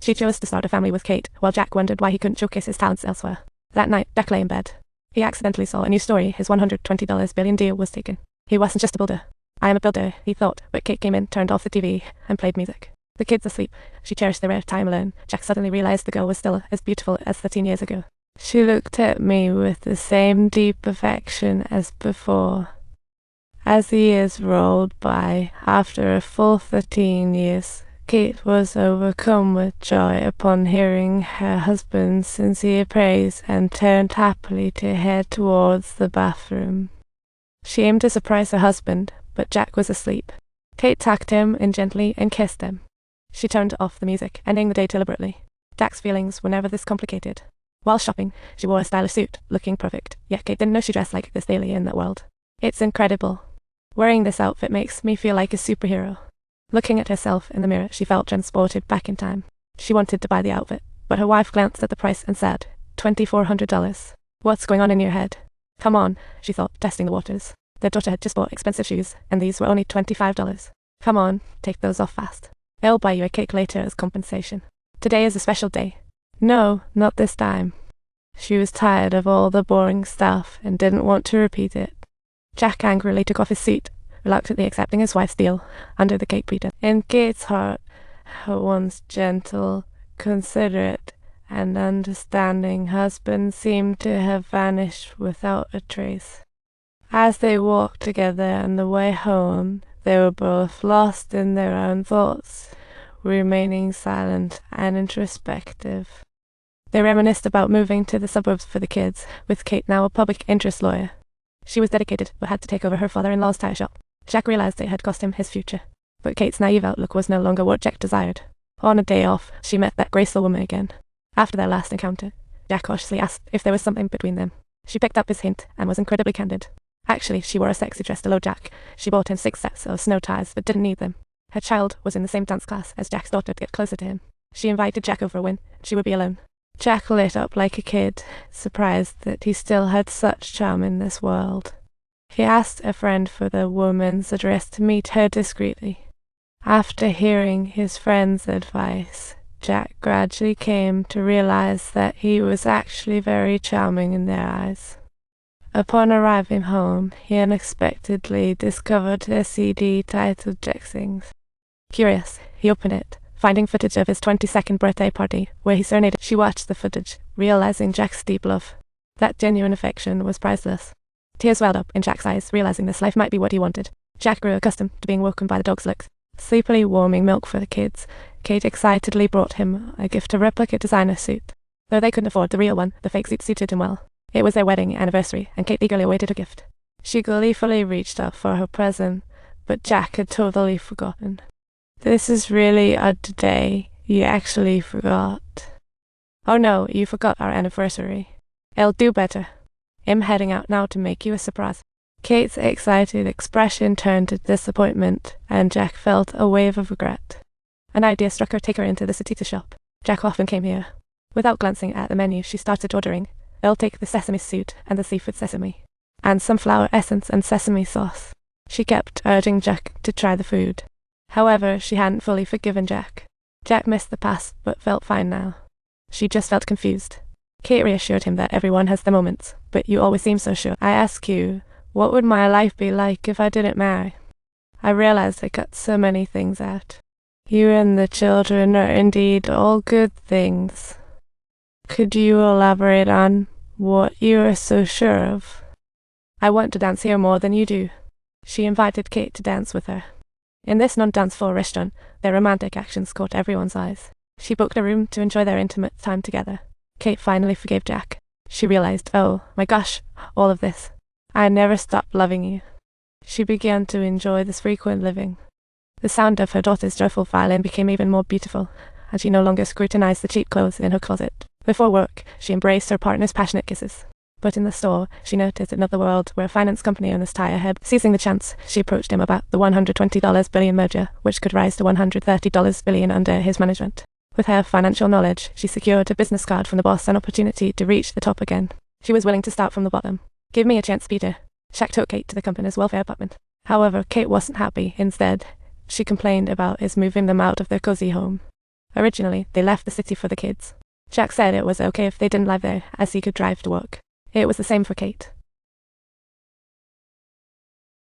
She chose to start a family with Kate, while Jack wondered why he couldn't showcase his talents elsewhere. That night, Jack lay in bed. He accidentally saw a new story. His $120 billion deal was taken. He wasn't just a builder. I am a builder, he thought, but Kate came in, turned off the TV, and played music. The kids asleep. She cherished their rare time alone. Jack suddenly realized the girl was still as beautiful as 13 years ago. She looked at me with the same deep affection as before. As the years rolled by, after a full 13 years, Kate was overcome with joy upon hearing her husband's sincere praise and turned happily to head towards the bathroom. She aimed to surprise her husband, but Jack was asleep. Kate tucked him in gently and kissed him. She turned off the music, ending the day deliberately. Jack's feelings were never this complicated. While shopping, she wore a stylish suit, looking perfect, yet Kate didn't know she dressed like this daily in that world. It's incredible. Wearing this outfit makes me feel like a superhero. Looking at herself in the mirror, she felt transported back in time. She wanted to buy the outfit, but her wife glanced at the price and said, $2,400. What's going on in your head? Come on, she thought, testing the waters. Their daughter had just bought expensive shoes, and these were only $25. Come on, take those off fast. I'll buy you a cake later as compensation. Today is a special day. No, not this time. She was tired of all the boring stuff and didn't want to repeat it. Jack angrily took off his suit, reluctantly accepting his wife's deal under the cake pretense. In Kate's heart, her once gentle, considerate, and understanding husband seemed to have vanished without a trace. As they walked together on the way home, they were both lost in their own thoughts, remaining silent and introspective. They reminisced about moving to the suburbs for the kids, with Kate now a public interest lawyer. She was dedicated, but had to take over her father-in-law's tire shop. Jack realized it had cost him his future. But Kate's naive outlook was no longer what Jack desired. On a day off, she met that graceful woman again. After their last encounter, Jack cautiously asked if there was something between them. She picked up his hint and was incredibly candid. Actually, she wore a sexy dress to load Jack. She bought him 6 sets of snow tires, but didn't need them. Her child was in the same dance class as Jack's daughter to get closer to him. She invited Jack over a win. She would be alone. Jack lit up like a kid, surprised that he still had such charm in this world. He asked a friend for the woman's address to meet her discreetly. After hearing his friend's advice, Jack gradually came to realize that he was actually very charming in their eyes. Upon arriving home, he unexpectedly discovered a CD titled Jack Sings. Curious, he opened it, finding footage of his 22nd birthday party, where he serenaded. She watched the footage, realizing Jack's deep love. That genuine affection was priceless. Tears welled up in Jack's eyes, realizing this life might be what he wanted. Jack grew accustomed to being woken by the dog's licks. Sleepily warming milk for the kids, Kate excitedly brought him a gift, a replica designer suit. Though they couldn't afford the real one, the fake suit suited him well. It was their wedding anniversary, and Kate eagerly awaited her gift. She gleefully reached up for her present, but Jack had totally forgotten. This is really odd today. You actually forgot. Oh no, you forgot our anniversary. I'll do better. I'm heading out now to make you a surprise. Kate's excited expression turned to disappointment, and Jack felt a wave of regret. An idea struck her: take her into the city to shop. Jack often came here. Without glancing at the menu, she started ordering. I'll take the sesame suit and the seafood sesame, and some flower essence and sesame sauce. She kept urging Jack to try the food. However, she hadn't fully forgiven Jack. Jack missed the past, but felt fine now. She just felt confused. Kate reassured him that everyone has their moments, but you always seem so sure. I ask you, what would my life be like if I didn't marry? I realized I cut so many things out. You and the children are indeed all good things. Could you elaborate on what you are so sure of? I want to dance here more than you do. She invited Kate to dance with her. In this non-dance floor restaurant, their romantic actions caught everyone's eyes. She booked a room to enjoy their intimate time together. Kate finally forgave Jack. She realized, oh my gosh, all of this. I never stopped loving you. She began to enjoy this frequent living. The sound of her daughter's joyful violin became even more beautiful, and she no longer scrutinized the cheap clothes in her closet. Before work, she embraced her partner's passionate kisses. But in the store, she noticed another world where a finance company owner's tire had. Seizing the chance, she approached him about the $120 billion merger, which could rise to $130 billion under his management. With her financial knowledge, she secured a business card from the boss, an opportunity to reach the top again. She was willing to start from the bottom. Give me a chance, Peter. Jack took Kate to the company's welfare apartment. However, Kate wasn't happy. Instead, she complained about his moving them out of their cozy home. Originally, they left the city for the kids. Jack said it was okay if they didn't live there, as he could drive to work. It was the same for Kate.